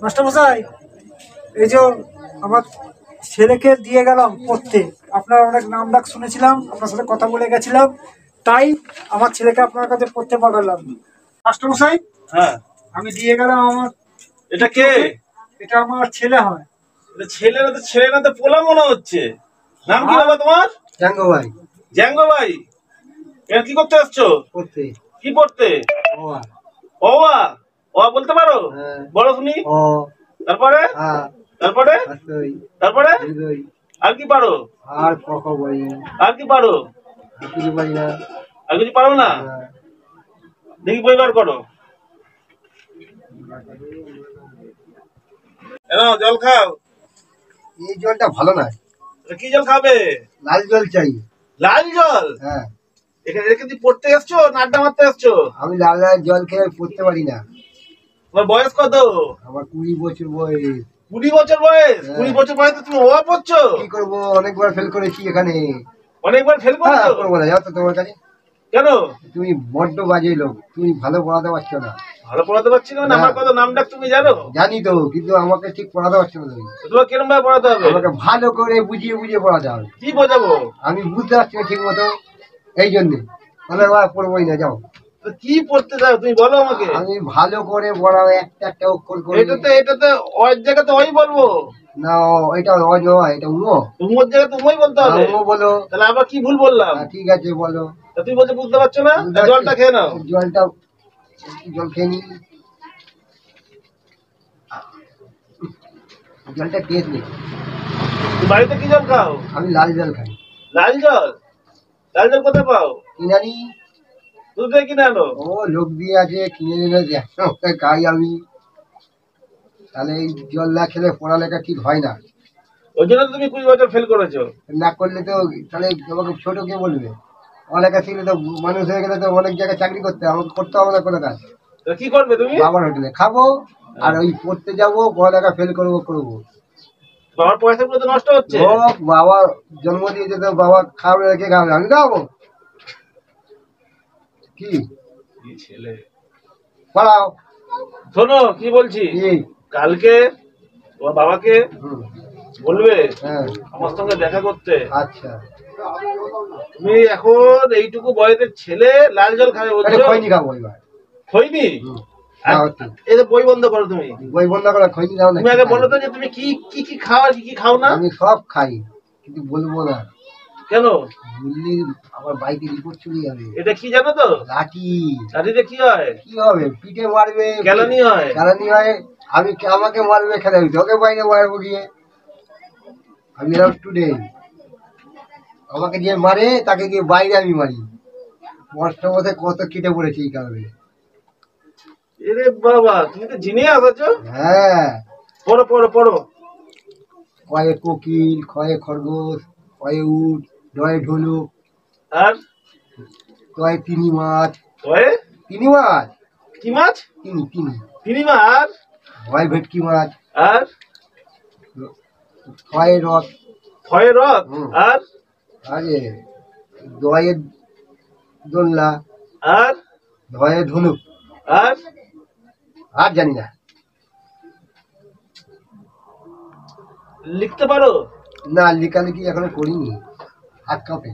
মাস্টারমশাই, এই যে আমার ছেলেকে দিয়ে গেলাম পড়তে, আপনার অনেক নাম ডাক শুনেছিলাম, আপনার সাথে কথা বলে গেছিলাম, তাই আমার ছেলেকে আপনার কাছে পড়তে পাঠালাম। মাস্টারমশাই, হ্যাঁ, আমি দিয়ে গেলাম আমার। এটা কে? এটা আমার ছেলে হয়। ছেলে না তো, ছেলে না তো, পোলা মনে হচ্ছে। নাম কি বাবা তোমার? জাঙ্গো ভাই। জাঙ্গো ভাই, এর কি করতে আসছো? পড়তে। কি পড়তে? ওয়া। ওয়া। ওয়া বলতে পারো? হ্যাঁ। বলো শুনি। ও। তারপরে? হ্যাঁ। তারপরে? আসই। তারপরে? হৃদয়। আর কি পারো? আর ক বই। আর কি পারো? কিছু পারি না। আর কিছু পারো না? দেখি বই বার করো। নাও জল খাও। এই জলটা ভালো না। কি জল খাবে? লাল জল চাই। লাল জল? হ্যাঁ। এখানে রেখে তুই পড়তে এসছো না আড্ডা মারতে এসছো? আমি লাল লাল জল খেয়ে পড়তে পারি না। তোমার বয়স কত? আমার 20 বছর বয়স। 20 বছর বয়স? 20 বছর বয়সে তুমি ওয়া পড়ছো? কি করবো, অনেকবার ফেল করেছি এখানে। অনেকবার ফেল করেছো? করবো না, যাও তো তোমার কাছে। কেন? তুমি বড্ড বাজে লোক, তুমি ভালো পড়াতে পারছো না। ভালো পড়াতে পারছি না? আমার কত নাম ডাক তুমি জানো? জানি তো, কিন্তু আমাকে ঠিক পড়াতে পারছো না তুমি। তোমাকে কিরম ভাবে পড়াতে হবে? আমাকে ভালো করে বুঝিয়ে বুঝিয়ে পড়াতে হবে। কি বোঝাবো? আমি বুঝতে পারছি না ঠিক মতো, এই জন্যে তাহলে পড়বোই না। যাও। কি পড়তে চাও তুমি বলো আমাকে। আমি ভালো করে পড়াও, একটা একটা অক্ষর করে। এটাতে ওর জায়গাতে ওই বলবো না, এটা অজ, এটা উমো। উমোর জায়গাতে উমোই বলতে হবে। উমো বলো। তাহলে আবার কি ভুল বললাম? ঠিক আছে বলো। তুমি বলছো বুঝতে পারছো না, জলটা খেয়ে নাও। জলটা, জল খেয়ে নি। জলটা টেস্ট নেই। বাড়িতে কি জল খাও? আমি লাল জল খাই। লাল জল? লাল জল কোথায় পাও? কিনারি। দুধ দিয়ে কিনে আনো? ও লোক দিয়ে আছে, কিনে এনে খাই আমি। তাহলে এই জল না খেলে পড়ালেখা ঠিক হয় না। ওই জন্য তুমি 20 বছর ফেল করেছো। না করলে তো তাহলে আমাকে ছোট কে বলবে? পড়ালেখা শিখলে তো মানুষ হয়ে গেলে তো অনেক জায়গায় চাকরি করতে, আমাকে করতে হবে না কোনো কাজ। কি করবে তুমি? বাবার হোটেলে খাবো আর ওই পড়তে যাবো, পড়ালেখা ফেল করবো। বাবার পয়সা গুলো তো নষ্ট হচ্ছে। ও বাবা জন্ম দিয়েছে তো, বাবা খাবে, কে খাবে? আমি খাবো। কি ছেলে পড়াও। শোনো কি বলছি, কালকে তোমার বাবাকে বলবে আমার সঙ্গে দেখা করতে। আচ্ছা। তুমি এখন এইটুকু বয়সের ছেলে লাল জল খাবে বলছো? খৈনি খাবো এবার। খৈনি? বই বন্ধ করো তুমি। বই বন্ধ করো, খৈনি খাও না। তুমি আগে বলো তো যে তুমি কি কি কি খাও আর কি কি খাও না। আমি সব খাই, কিন্তু বলবো না। কেন? বললি আমার বাইকে রিপোর্ট চলে যাবে। এটা কি জানো তো? লাঠি। লাঠিতে কি হয়? কি হবে? পিঠে মারবে। কেলানি হয়। কেলানি হয়। আমাকে মারবে, খেলে তোকে বাইরে মারবো গিয়ে। আমি এরকম স্টুডেন্ট, আমাকে যে মারে তাকে গিয়ে বাইরে আমি মারি। কষ্ট মধ্যে কত কেটে পড়েছে এই কারণে। এরে বাবা, তুমি তো জিনিয়াস আছো। হ্যাঁ। পড়ো পড়ো পড়ো। কয়ে কোকিল, খয়ে খরগোশ, কয়ে উট, ডয়ে ঢোলক, আর কয়ে তিমি মাছ। কয়ে তিমি মাছ? কি মাছ? তিমি। তিমি মাছ? হয় ভেটকি মাছ। আর খয়ে রথ। খয়ে রথ? আর আরে দয়ে দোলনা। আর ধয়ে ধনুক। আর জানি না। লিখতে পারো? না, লেখালেখি এখনো করিনি, হাত কাঁপে।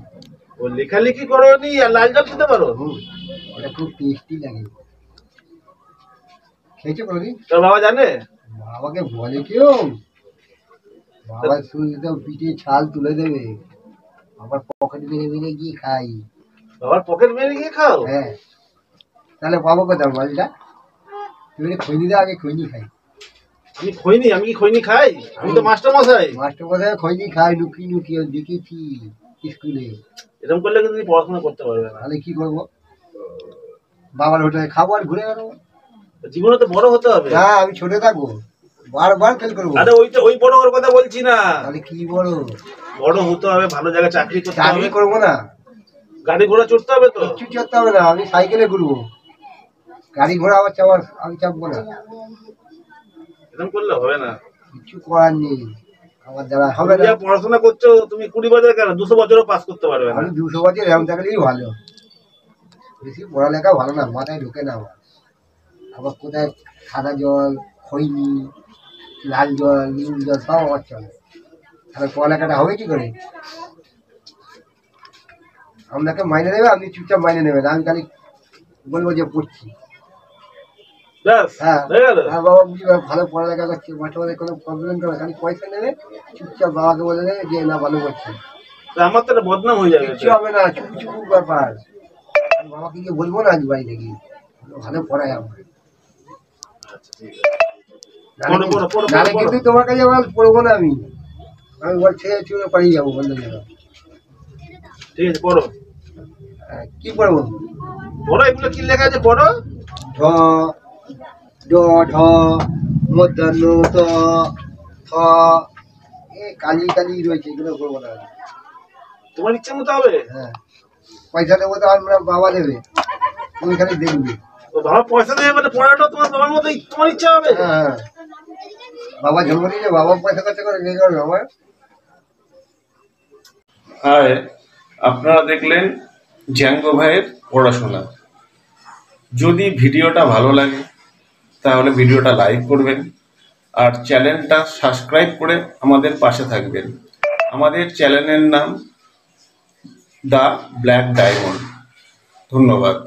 ও লেখালেখি করোনি আর লাল জল খেতে পারো? ওটা খুব টেস্টি লাগে। খেয়েছো কোনোদিন? তোর বাবা জানে? বাবাকে বলে কেউ? বাবা শুনলে তো পিঠে ছাল তুলে দেবে। আবার পকেট মেরে মেরে গিয়ে খাই। বাবার পকেট মেরে গিয়ে খাও? হ্যাঁ। তাহলে পাবো কোথাও মালটা? তুমি খৈনি দাও, আগে খৈনি খাই। আমি খৈনি? আমি কি খৈনি খাই? আমি তো মাস্টার মশাই। মাস্টার মশাই খৈনি খাই লুকিয়ে দেখেছি স্কুলে। এরকম করলে কিন্তু তুমি পড়াশোনা করতে পারবে না। তাহলে কি করবো? বাবার হোটেলে খাবো আর ঘুরে বেড়াবো। জীবনে তো বড় হতে হবে। না, আমি ছোট থাকবো, বারবার ফেল করবো। আরে ওই বড় ওর কথা বলছি না। তাহলে কি বড়? বড় হতে হবে, ভালো জায়গায় চাকরি করতে হবে। চাকরি করবো না? গাড়ি ঘোড়া চড়তে হবে তো? কিছু চড়তে হবে না, আমি সাইকেলে ঘুরবো। গাড়ি ঘোড়া আবার আমি চাপবো না। এরকম করলে হবে না। কিছু করার নেই, আমার দ্বারা হবে না। পড়াশোনা করছো তুমি 20 বছর, কেন 200 বছরও পাস করতে পারবে না। আমি 200 বছর এরকম থাকলেই ভালো। বেশি পড়ালেখা ভালো না, মাথায় ঢোকে না আমার। আবার কোথায় সাদা জল, খৈনি, লাল জল নীল জল সব আমার চলে। তাহলে পড়ালেখাটা হবে কি করে? আপনাকে মাইনে নেবে, আপনি চুপচাপ মাইনে নেবেন, আমি খালি বলবো যে পড়ছি। ব্যাস হ্যাঁ হয়ে গেল। হ্যাঁ, বাবা বুঝি ভালো পড়ালেখা করছে, মাস্টারদের কোনো প্রবলেম করে খালি পয়সা নেবে, চুপচাপ বাবাকে বলে দেবে যে না ভালো করছে। তা আমার তো একটা বদনাম হয়ে যাবে। কিচ্ছু হবে না, চুপু চুপু ব্যাপার। আমি বাবাকে গিয়ে বলবো না আজ বাড়িতে গিয়ে ভালো পড়ায় আমার। আচ্ছা ঠিক আছে, পড়ো পড়ো পড়ো নাহলে পড়ো। কিন্তু তোমার কাছে আবার পড়বো না আমি, আমি বল ছেড়ে চুড়ে পালিয়ে যাবো বন্ধু যাবো। ঠিক আছে পড়ো কি পড়বো? পড়ো, এগুলো কি লেখা আছে পড়ো। ঢ ড ঢ মধ্যাহ্ন ত থ, এ কালি কালি রয়েছে, এগুলো করবো না। তোমার ইচ্ছে মতো হবে। হ্যাঁ, পয়সা দেবো তো আমরা, বাবা দেবে, তুমি খালি দেখবি। তো বাবা পয়সা দেবে মানে পড়াটা তোমার বাবার মতোই তোমার ইচ্ছা হবে। হ্যাঁ, বাবা জন্ম দিয়েছে, বাবা পয়সা খরচা করে নিয়ে যাবে আমার। হাই, আপনারা দেখলেন জ্যাঙ্গো ভাইয়ের পড়াশোনা। যদি ভিডিওটা ভালো লাগে তাহলে ভিডিওটা লাইক করবেন আর চ্যানেলটা সাবস্ক্রাইব করে আমাদের পাশে থাকবেন। আমাদের চ্যানেলের নাম দ্য ব্ল্যাক ডায়মন্ড। ধন্যবাদ।